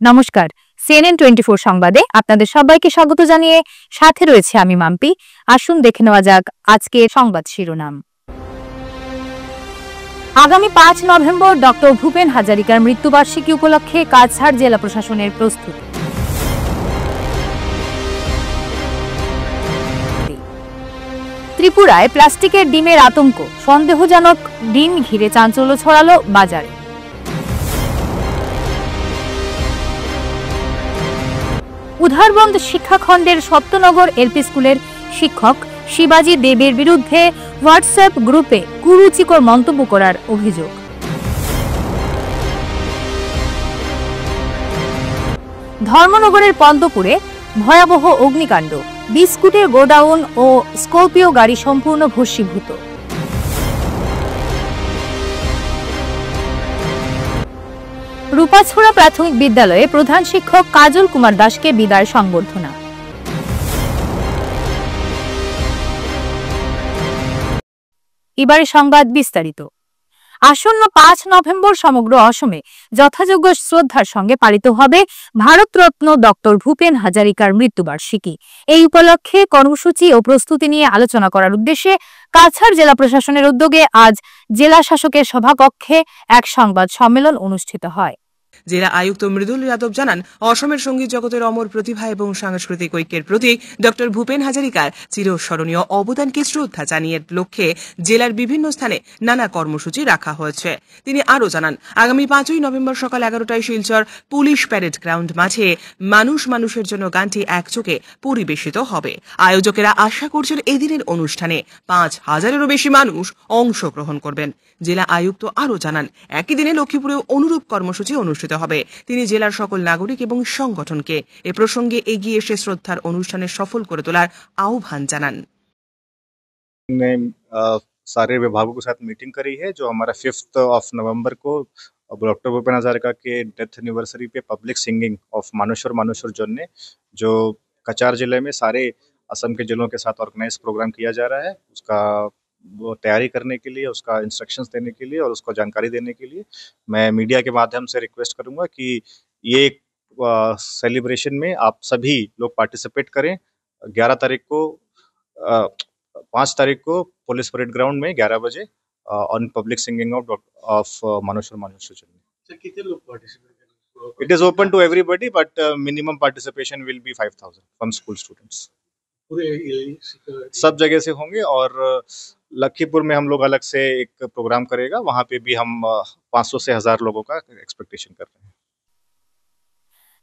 নমস্কার, CNN 24 সংবাদে আপনাদের সবাইকে স্বাগত জানিয়ে সাথে রয়েছে আমি মাম্পি। আসুন দেখে নেওয়া যাক আজকের সংবাদ শিরোনাম। আগামী 5 নভেম্বর ডক্টর ভূপেন হাজারিকার মৃত্যুবার্ষিকী উপলক্ষে কাছাড় জেলা প্রশাসনের প্রস্তুতি। ত্রিপুরায় প্লাস্টিকের ডিমের আতঙ্ক, সন্দেহজনক ডিম ঘিরে চাঞ্চল্য ছড়ালো বাজারে। উধারবন্দ শিক্ষাখণ্ডের সত্যনগর এলপি স্কুলের শিক্ষক শিবাজি দেবের বিরুদ্ধে হোয়াটসঅ্যাপ গ্রুপে কুরুচিকর মন্তব্য করার অভিযোগ। ধর্মনগরের পদ্মপুরে ভয়াবহ অগ্নিকাণ্ড, বিস্কুটের গোডাউন ও স্করপিও গাড়ি সম্পূর্ণ ভস্মীভূত। রূপাছড়া প্রাথমিক বিদ্যালয়ে প্রধান শিক্ষক কাজল কুমার দাসকে বিদায় সংবর্ধনা। এবারে সংবাদ বিস্তারিত। আসন্ন 5 নভেম্বর সমগ্র অসমে যথাযোগ্য শ্রদ্ধার সঙ্গে পালিত হবে ভারতরত্ন ডক্টর ভূপেন হাজারিকার মৃত্যুবার্ষিকী। এই উপলক্ষে কর্মসূচি ও প্রস্তুতি নিয়ে আলোচনা করার উদ্দেশ্যে কাছাড় জেলা প্রশাসনের উদ্যোগে আজ জেলা শাসকের সভাকক্ষে এক সংবাদ সম্মেলন অনুষ্ঠিত হয়। জেলা আয়ুক্ত মৃদুল যাদব জানান, অসমের সঙ্গীত জগতের অমর প্রতিভা এবং সাংস্কৃতিক ঐক্যের প্রতীক ডক্টর ভূপেন হাজারিকার চিরস্মরণীয় অবদানকে শ্রদ্ধা জানিয়ে লক্ষ্যে জেলার বিভিন্ন স্থানে নানা কর্মসূচি রাখা হয়েছে। তিনি আরও জানান, আগামী 5ই নভেম্বর সকাল 11টায় শিলচর পুলিশ প্যারেড গ্রাউন্ড মাঠে মানুষ মানুষের জন্য গানটি একযোগে পরিবেশিত হবে। আয়োজকেরা আশা করছেন এদিনের অনুষ্ঠানে 5,000-এরও বেশি মানুষ অংশগ্রহণ করবেন। জেলা আয়ুক্ত আরও জানান, একই দিনে লক্ষ্মীপুরেও অনুরূপ কর্মসূচি অনুষ্ঠিত হবে। তিনি জেলার সকল নাগরিক এবং সংগঠনকে এ প্রসঙ্গে এগিয়ে এসে শ্রদ্ধার অনুষ্ঠানে সফল করে তোলার আহ্বান জানান। सारे विभागों के साथ मीटिंग करी है, जो हमारा 5 नवंबर को डॉक्टर भूपेन हजारिका के डेथ एनिवर्सरी पे पब्लिक सिंगिंग ऑफ मानुषर जन्ने जो कचार जिले में सारे असम के जिलों के साथ ऑर्गेनाइज प्रोग्राम किया जा रहा है। उसका वो तैयारी करने के लिए, उसका इंस्ट्रक्शंस देने के लिए और उसको जानकारी देने के लिए मैं मीडिया के माध्यम से रिक्वेस्ट करूंगा कि ये सेलिब्रेशन में आप सभी लोग पार्टिसिपेट करें। 5 तारीख को पुलिस परेड ग्राउंड में 11 बजे ऑन पब्लिक सिंगिंग ऑफ मानुषर जन्ने। कितने लोग पार्टिसिपेट करेंगे? It is open to everybody, but minimum participation will be 5,000 from school students. पूरे सब जगह से होंगे और लखीपुर में हम लोग अलग से एक प्रोग्राम करेगा, वहां पे भी हम 500 से 1000 लोगों का एक्सपेक्टेशन कर रहे हैं।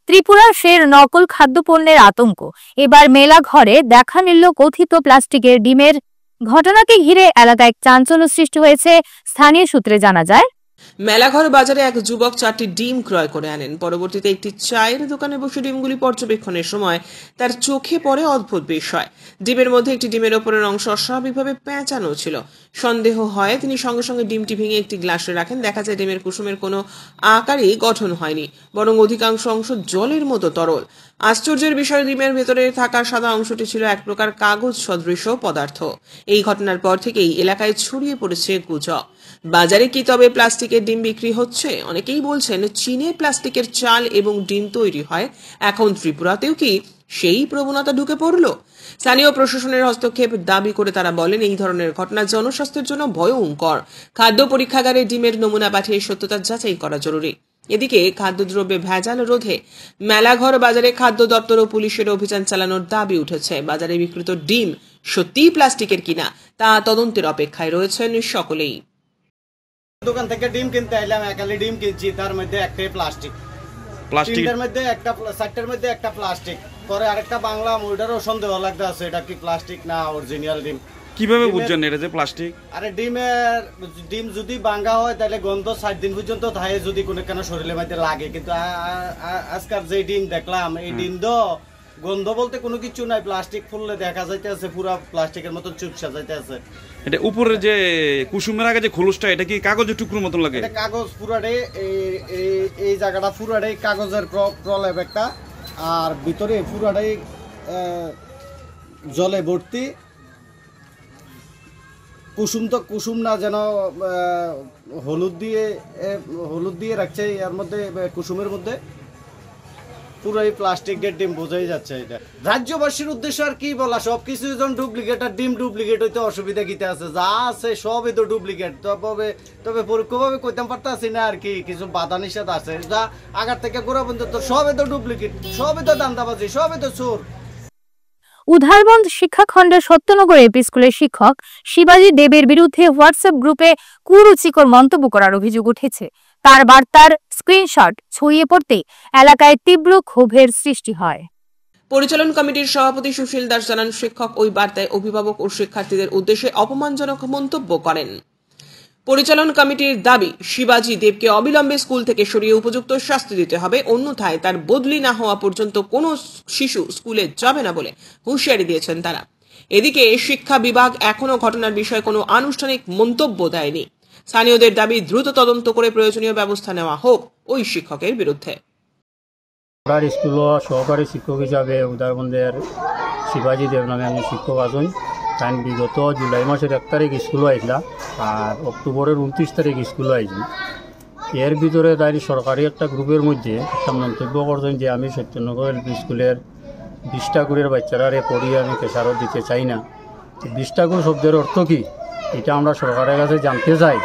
ত্রিপুরার ফের নকল খাদ্যপণ্যের আতঙ্ক, এবার মেলা ঘরে দেখা মিলল কথিত প্লাস্টিকের ডিমের। ঘটনাকে ঘিরে এলাকায় চাঞ্চল্য সৃষ্টি হয়েছে। স্থানীয় সূত্রে জানা যায়, মেলাঘর বাজারে এক যুবক 4টি ডিম ক্রয় করে আনেন। পরবর্তীতে একটি চায়ের দোকানে বসে ডিমগুলি পর্যবেক্ষণের সময় তার চোখে পড়ে অদ্ভুত বিষয়। ডিমের মধ্যে একটি ডিমের ওপরের অংশ অস্বাভাবিকভাবে পেঁচানো ছিল। সন্দেহ হয় তিনি সঙ্গে সঙ্গে ডিমটি ভেঙে একটি গ্লাসে রাখেন। দেখা যায় ডিমের কুসুমের কোনো আকারই গঠন হয়নি, বরং অধিকাংশ অংশ জলের মতো তরল। আশ্চর্যের বিষয়, ডিমের ভেতরে থাকা সাদা অংশটি ছিল এক প্রকার কাগজ সদৃশ পদার্থ। এই ঘটনার পর থেকেই এলাকায় ছড়িয়ে পড়েছে গুজব। বাজারে কি তবে প্লাস্টিকের ডিম বিক্রি হচ্ছে? অনেকেই বলছেন চীনে প্লাস্টিকের চাল এবং ডিম তৈরি হয়, এখন ত্রিপুরাতেও কি সেই প্রবণতা ঢুকে পড়ল? স্থানীয় প্রশাসনের হস্তক্ষেপ দাবি করে তারা বলেন, এই ধরনের ঘটনা জনস্বাস্থ্যের জন্য ভয়ঙ্কর। খাদ্য পরীক্ষাগারে ডিমের নমুনা পাঠিয়ে সত্যতা যাচাই করা জরুরি। এদিকে খাদ্যদ্রব্যে ভেজাল রোধে মেলাঘর বাজারে খাদ্য দপ্তর ও পুলিশের অভিযান চালানোর দাবি উঠেছে। বাজারে বিক্রিত ডিম সত্যিই প্লাস্টিকের কিনা তা তদন্তের অপেক্ষায় রয়েছেন সকলেই। দোকান থেকে ডিম কিনতে এলাম, একালি ডিম কিনছি, তার মধ্যে একটাই প্লাস্টিক, তিনটার মধ্যে একটা, 4টার মধ্যে একটা প্লাস্টিক, পরে আরেকটা বাংলা ওইটারও সন্দেহ লাগতে আছে এটা কি প্লাস্টিক না অরিজিনাল ডিম। কিভাবে বুঝছেন এটা যে প্লাস্টিক? আরে ডিম যদি ভাঙা হয় তাহলে গন্ধ 7 দিন পর্যন্ত থাকে, যদি কোনো কেন শরীরের মধ্যে লাগে। কিন্তু আজকাল যে ডিম দেখলাম, এই ডিম তো গন্ধ বলতে কোনো কিছু নাই, প্লাস্টিক ফুললে দেখা যাইতে আছে পুরা প্লাস্টিকের মতো চুপসা যাইতে আছে। এটা উপরে যে কুসুমের আগে যে খোলসটা, এটা কি কাগজের টুকরোর মতন লাগে? এটা কাগজ পুরাটাই, এই জায়গাটা পুরাটাই কাগজের প্রলেপ একটা, আর ভিতরে পুরাটাই জলে ভর্তি। কুসুম তো কুসুম না, যেন হলুদ দিয়ে রাখছে এর মধ্যে, কুসুমের মধ্যে পুরোই প্লাস্টিক দিয়ে ডিম বোঝাই যাচ্ছে। এটা রাজ্যবাসীর উদ্দেশ্যে আর কি বলা, সবকিছু যখন ডুপ্লিকেট আর ডিম ডুপ্লিকেট হইতে অসুবিধা কিতে আছে, যা আছে সবই তো ডুপ্লিকেট। তবে পরোক্ষভাবে কইতাম পারতাছি না আর কি, কিছু বাধা নিষেধ আছে, যা আগার থেকে গোড়া পর্যন্ত সবই তো ডুপ্লিকেট, সবই তো দান্দাবাজি, সবই তো চোর। উধারবন্দ শিক্ষাখণ্ডের সত্যনগর এপি স্কুলের শিক্ষক শিবাজী দেবের বিরুদ্ধে হোয়াটসঅ্যাপ গ্রুপে কুরুচিকর মন্তব্য করার অভিযোগ উঠেছে। তার বার্তার স্ক্রিনশট ছড়িয়ে পড়তে এলাকায় তীব্র ক্ষোভের সৃষ্টি হয়। পরিচালন কমিটির সভাপতি সুশীল দাস জানান, শিক্ষক ওই বার্তায় অভিভাবক ও শিক্ষার্থীদের উদ্দেশ্যে অপমানজনক মন্তব্য করেন। পরিচালন কমিটির দাবি, শিবাজী দেবকে অবিলম্বে স্কুল থেকে সরিয়ে উপযুক্ত শাস্তি দিতে হবে, অন্যথায় তার বদলি না হওয়া পর্যন্ত কোনো শিশু স্কুলে যাবে না বলে হুঁশিয়ারি দিয়েছেন তারা। এদিকে শিক্ষা বিভাগ এখনো ঘটনার বিষয়ে কোনো আনুষ্ঠানিক মন্তব্য দেয়নি। স্থানীয়দের দাবি, দ্রুত তদন্ত করে প্রয়োজনীয় ব্যবস্থা নেওয়া হোক ওই শিক্ষকের বিরুদ্ধে। স্কুল সহকারী শিক্ষক হিসাবে উদারবন্দের শিবাজী দেব নামে আমি শিক্ষক আছেন। তাই বিগত জুলাই মাসের 1 তারিখ স্কুলে আইসলা আর অক্টোবরের 29 তারিখ স্কুলে আইছি। এর ভিতরে তাই সরকারি একটা গ্রুপের মধ্যে একটা মন্তব্য করছেন যে আমি সত্যনগর এলপি স্কুলের 20টা গুড়ের বাচ্চারা পড়িয়ে আমি কেশারত দিতে চাই না। 20টা গুড় শব্দের অর্থ কী এটা আমরা সরকারের কাছে জানতে চাই।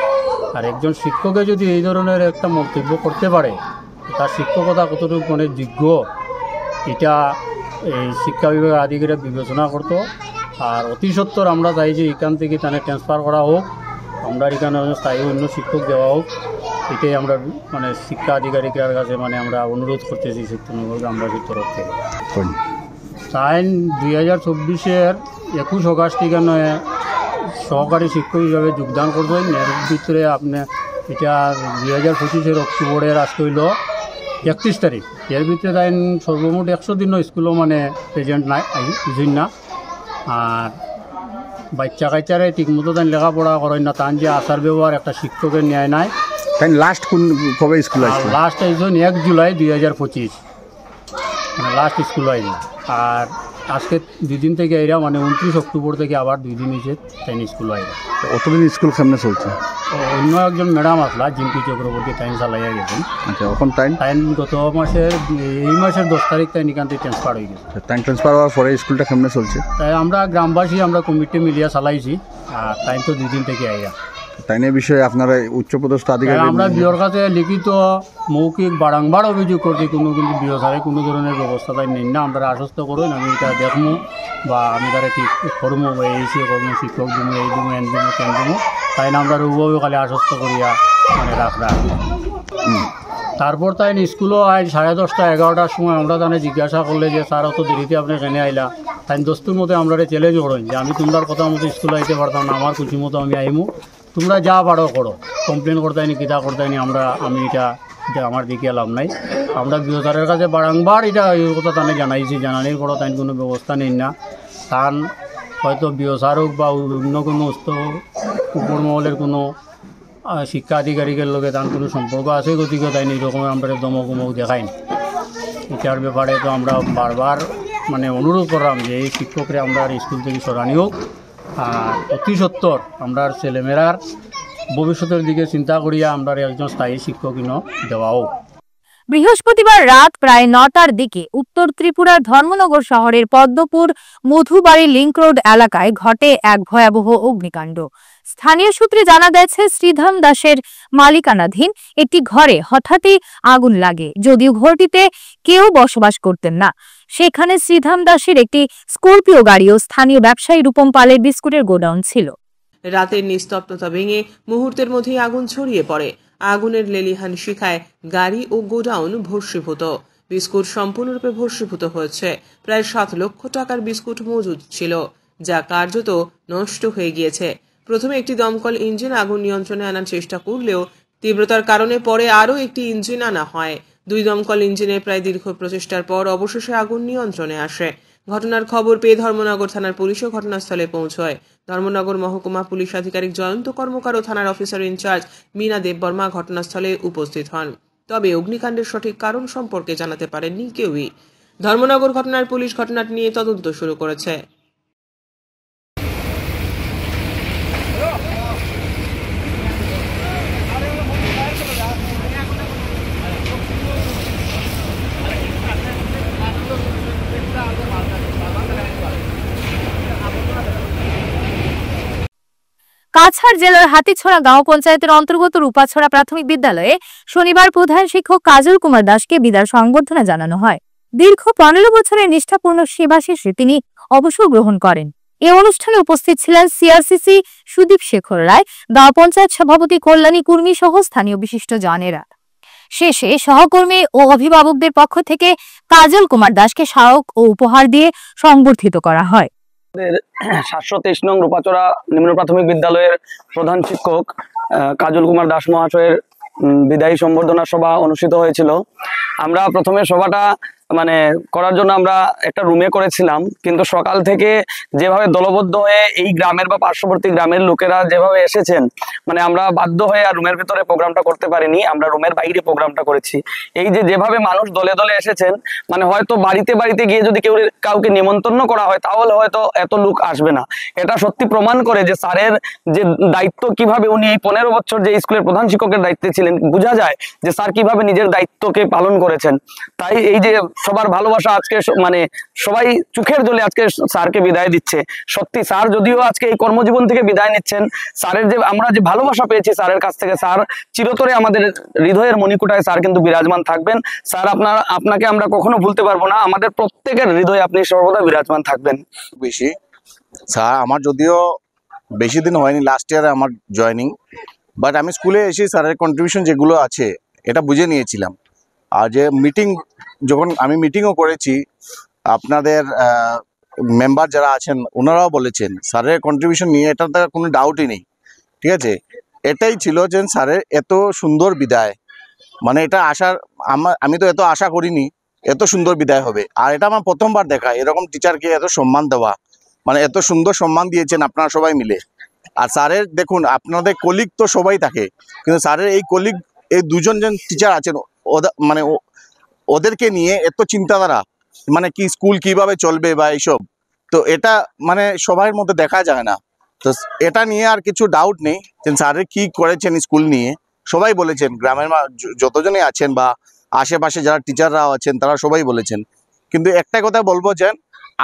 আর একজন শিক্ষকে যদি এই ধরনের একটা মন্তব্য করতে পারে, তার শিক্ষকতা কতটুকু মানে যোগ্য, এটা এই শিক্ষা বিভাগের আধিকারিক বিবেচনা করতো। আর অতি সত্বর আমরা চাই যে এখান থেকে তাদের ট্রান্সফার করা হোক, আমরা এখানে স্থায়ী অন্য শিক্ষক দেওয়া হোক। এটাই আমরা মানে শিক্ষা আধিকারিকের কাছে মানে আমরা অনুরোধ করতেছি সত্যনগর গ্রামবাসীর তরফ থেকে। তাই 2024-এর 21 অগাস্ট এখানে সহকারী শিক্ষক হিসাবে যোগদান করবেন। এর ভিতরে আপনি এটা 2025-এর অক্টোবরের আজকে হইল 31 তারিখ। এর ভিতরে তাই সর্বমোট 100 দিনও স্কুলও মানে প্রেজেন্ট নাই, বুঝুন না। আর বাচ্চা কাচ্চারা ঠিকমতো তাই লেখাপড়া করেন না, তান যে আচার ব্যবহার একটা শিক্ষকের ন্যায় নাই। তাই লাস্ট কোন কবে স্কুল আসছে? লাস্ট আইসন 1 জুলাই 2025, মানে লাস্ট স্কুল আইল। আর আজকে 2 দিন থেকে এরা মানে 29 অক্টোবর থেকে আবার 2 দিন হয়েছে তাই স্কুল আইল। অতদিন স্কুল কেমনে চলছে? অন্য একজন ম্যাডাম আসলা জিম্পি চক্রবর্তী, তাই চালাইয়া গেছেন। আচ্ছা, এখন তাই গত মাসের এই মাসের 10 তারিখ তাই এখান থেকে ট্রান্সফার হয়ে গেছে। তাই ট্রান্সফার হওয়ার পরে স্কুলটা কেমনে চলছে? তাই আমরা গ্রামবাসী আমরা কমিটি মিলিয়া চালাইছি। আর তাই তো 2 দিন থেকে আইয়া তাই নিয়ে বিষয়ে আপনারা উচ্চপদস্থ আধিকারিক আমরা বিওর কাছে লিখিত মৌখিক বারংবার অভিযোগ করছি, কিন্তু বিও স্যারে কোনো ধরনের ব্যবস্থা তাই নেই না। আমরা আশ্বস্ত করুন আমি এটা দেখবো বা আমি তারা ঠিক করবো, এই সে করবো, শিক্ষক দিবো, এই দিবো, এন দিবো, কেন দিবো, তাই না আমরা রুবও খালি আশ্বস্ত করিয়া মানে রাখরা। তারপর তাই স্কুলও আই 10:30 11টার সময় আমরা তাহলে জিজ্ঞাসা করলে যে স্যার অত দেরিতে আপনি কেনে আইলা। তাই দস্তুর মতো আমরা চ্যালেঞ্জ করেন যে আমি তোমরা কথা মতো স্কুলে আইতে পারতাম না, আমার খুশি মতো আমি আইমু, তোমরা যা পারো করো, কমপ্লেন করতেনি কিতা করতেনি আমি এটা আমার দিকে লাভ নাই। আমরা বিও স্যারের কাছে বারংবার এটা এই কথা তানে জানাইছি, জানানির পরও তাই কোনো ব্যবস্থা নেই না। তান হয়তো বিও স্যার হোক বা অন্য কোনো উপর মহলের কোনো শিক্ষা আধিকারিকের লগে তার কোনো সম্পর্ক আছে, গতিকে তাই এরকম আমরা দমক দেখাই না। এটার ব্যাপারে তো আমরা বারবার মানে অনুরোধ করলাম যে এই শিক্ষকরে আমরা স্কুল থেকে সরানি হোক। আর অতি সত্বর আমরা ছেলেমেয়েরার ভবিষ্যতের দিকে চিন্তা করিয়া আমরা একজন স্থায়ী শিক্ষক দেওয়া হোক। বৃহস্পতিবার রাত প্রায় 9টার দিকে উত্তর ত্রিপুরার ধর্মনগর শহরের পদ্মপুর মধুবাড়ি লিংক রোড এলাকায় ঘটে এক ভয়াবহ অগ্নিকাণ্ড। স্থানীয় সূত্রে জানা গেছে, শ্রীধাম দাসের মালিকানাধীন একটি ঘরে হঠাৎই আগুন লাগে। যদিও ঘরটিতে কেউ বসবাস করতেন না, সেখানে শ্রীধাম দাসের একটি স্করপিও গাড়ি ও স্থানীয় ব্যবসায়ী রূপম পালের বিস্কুটের গোডাউন ছিল। রাতের নিস্তব্ধতা ভেঙে মুহূর্তের মধ্যেই আগুন ছড়িয়ে পড়ে। আগুনের লেলিহান শিখায় গাড়ি ও গোডাউন ভস্মীভূত। বিস্কুট সম্পূর্ণরূপে ভস্মীভূত হয়েছে। প্রায় 7 লক্ষ টাকার বিস্কুট মজুদ ছিল, যা কার্যত নষ্ট হয়ে গিয়েছে। প্রথমে একটি দমকল ইঞ্জিন আগুন নিয়ন্ত্রণে আনার চেষ্টা করলেও তীব্রতার কারণে পরে আরও একটি ইঞ্জিন আনা হয়। 2 দমকল ইঞ্জিনের প্রায় দীর্ঘ প্রচেষ্টার পর অবশেষে আগুন নিয়ন্ত্রণে আসে। ঘটনার খবর পেয়ে ধর্মনগর থানার পুলিশও ঘটনাস্থলে পৌঁছয়। ধর্মনগর মহকুমা পুলিশ আধিকারিক জয়ন্ত কর্মকার ও থানার অফিসার ইনচার্জ মীনা দেববর্মা ঘটনাস্থলে উপস্থিত হন। তবে অগ্নিকাণ্ডের সঠিক কারণ সম্পর্কে জানাতে পারেননি কেউই। ধর্মনগর ঘটনার পুলিশ ঘটনাটি নিয়ে তদন্ত শুরু করেছে। কাছাড় জেলার হাতিছড়া গাঁও পঞ্চায়েতের অন্তর্গত রূপাছড়া প্রাথমিক বিদ্যালয়ে শনিবার প্রধান শিক্ষক কাজল কুমার দাসকে বিদায় সংবর্ধনা জানানো হয়। দীর্ঘ 15 বছরের নিষ্ঠাপূর্ণ সেবা শেষে তিনি অবসর গ্রহণ করেন। এই অনুষ্ঠানে উপস্থিত ছিলেন সিআরসিসি সুদীপ শেখর রায়, গাঁও পঞ্চায়েত সভাপতি কল্যাণী কুর্মী সহ স্থানীয় বিশিষ্ট জনেরা। শেষে সহকর্মী ও অভিভাবকদের পক্ষ থেকে কাজল কুমার দাসকে স্মারক ও উপহার দিয়ে সংবর্ধিত করা হয়। 723 নং রূপাচড়া নিম্ন প্রাথমিক বিদ্যালয়ের প্রধান শিক্ষক কাজল কুমার দাস মহাশয়ের বিদায়ী সম্বর্ধনা সভা অনুষ্ঠিত হয়েছিল। আমরা প্রথমে সভাটা করার জন্য আমরা একটা রুমে করেছিলাম, কিন্তু সকাল থেকে যেভাবে দলবদ্ধ হয়ে এই গ্রামের বা পার্শ্ববর্তী গ্রামের লোকেরা যেভাবে এসেছেন, আমরা বাধ্য হয়ে আর রুমের ভিতরে প্রোগ্রামটা করতে পারিনি, আমরা রুমের বাইরে প্রোগ্রামটা করেছি। এই যেভাবে মানুষ দলে দলে এসেছেন, হয়তো বাড়িতে বাড়িতে গিয়ে যদি কাউকে নিমন্ত্রণ করা হয় তাহলে হয়তো এত লোক আসবে না। এটা সত্যি প্রমাণ করে যে স্যারের যে দায়িত্ব, কিভাবে উনি এই 15 বছর যে স্কুলের প্রধান শিক্ষকের দায়িত্বে ছিলেন, বোঝা যায় যে স্যার কিভাবে নিজের দায়িত্বকে পালন করেছেন। তাই এই যে সবার ভালোবাসা আজকে সবাই চোখের জলে আজকে স্যারকে বিদায় দিচ্ছে। সত্যি স্যার যদিও আজকে এই কর্মজীবন থেকে বিদায় নিচ্ছেন, স্যারের যে আমরা যে ভালোবাসা পেয়েছি স্যারের কাছ থেকে, স্যার চিরতরে আমাদের হৃদয়ের মণিকুটায় স্যার কিন্তু বিরাজমান থাকবেন। স্যার আপনাকে আমরা কখনো ভুলতে পারবো না, আমাদের প্রত্যেকের হৃদয়ে আপনি সর্বদা বিরাজমান থাকবেন। বেশি স্যার আমার যদিও বেশি দিন হয়নি, লাস্ট ইয়ারে আমার জয়নিং, বাট আমি স্কুলে এসে স্যারের কন্ট্রিবিউশন যেগুলো আছে এটা বুঝে নিয়েছিলাম। আর যে যখন আমি মিটিংও করেছি, আপনাদের মেম্বার যারা আছেন ওনারাও বলেছেন স্যারের কন্ট্রিবিউশন নিয়ে, এটাতে কোনো ডাউটই নেই। ঠিক আছে, এটাই ছিল যে স্যারের এত সুন্দর বিদায়, এটা আমি তো এত আশা করিনি এত সুন্দর বিদায় হবে। আর এটা আমার প্রথমবার দেখা এরকম টিচারকে এত সম্মান দেওয়া, এত সুন্দর সম্মান দিয়েছেন আপনারা সবাই মিলে। আর স্যারের দেখুন, আপনাদের কলিগ তো সবাই থাকে, কিন্তু স্যারের এই কলিগ, এই দুজন টিচার আছেন, ওদেরকে নিয়ে এত চিন্তাধারা, কি স্কুল কিভাবে চলবে বা এইসব, তো এটা সবার মধ্যে দেখা যায় না। তো এটা নিয়ে আর কিছু ডাউট নেই যে স্যারের কি করেছেন স্কুল নিয়ে, সবাই বলেছেন, গ্রামের যতজনই আছেন বা আশেপাশে যারা টিচাররাও আছেন তারা সবাই বলেছেন। কিন্তু একটা কথা বলবো যে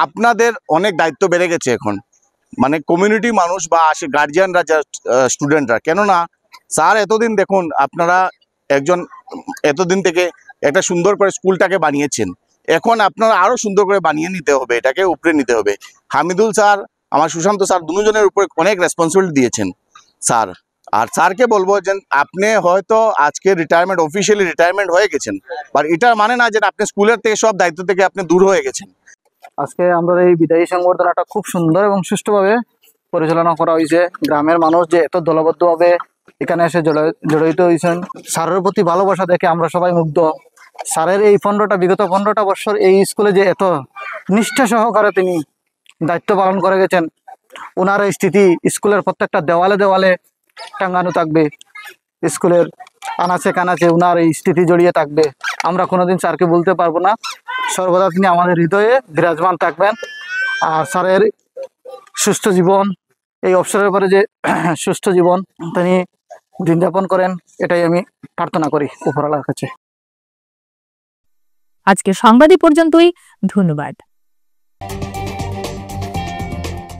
আপনাদের অনেক দায়িত্ব বেড়ে গেছে এখন, কমিউনিটি মানুষ বা গার্জিয়ানরা, যারা স্টুডেন্টরা, কেননা স্যার এতদিন দেখুন আপনারা এতদিন থেকে একটা সুন্দর করে স্কুলটাকে বানিয়েছেন, এখন আপনারা আরো সুন্দর করে বানিয়ে নিতে হবে, এটাকে উপরে নিতে হবে। হামিদুল স্যার, আমার সুশান্ত স্যার, দুজনের উপরে অনেক রেসপন্সিবিলিটি দিয়েছেন স্যার। আর স্যারকে বলবো যে আপনি হয়তো আজকে অফিসিয়ালি রিটায়ারমেন্ট হয়ে গেছেন, বাট এটা মানে না যে আপনি স্কুলের থেকে সব দায়িত্ব থেকে আপনি দূর হয়ে গেছেন। আজকে আমরা এই বিদায়ী সংবর্ধনাটা খুব সুন্দর এবং সুষ্ঠুভাবে পরিচালনা করা হয়েছে। গ্রামের মানুষ যে এত দলবদ্ধভাবে এখানে এসে জড়িত হয়েছেন, স্যারের প্রতি ভালোবাসা দেখে আমরা সবাই মুগ্ধ। স্যারের এই বিগত 15টা বছর এই স্কুলে যে এত নিষ্ঠা সহকারে তিনি দায়িত্ব পালন করে গেছেন, ওনার এই স্থিতি স্কুলের প্রত্যেকটা দেওয়ালে দেওয়ালে টাঙ্গানো থাকবে, স্কুলের আনাচে কানাচে ওনার এই স্থিতি জড়িয়ে থাকবে। আমরা কোনোদিন স্যারকে বলতে পারবো না, সর্বদা তিনি আমাদের হৃদয়ে বিরাজমান থাকবেন। আর স্যারের সুস্থ জীবন, এই অবসরের পরে যে সুস্থ জীবন তিনি দিন যাপন করেন, এটাই আমি প্রার্থনা করি উপরওয়ালার কাছে। আজকে সংবাদ পর্যন্তই, ধন্যবাদ।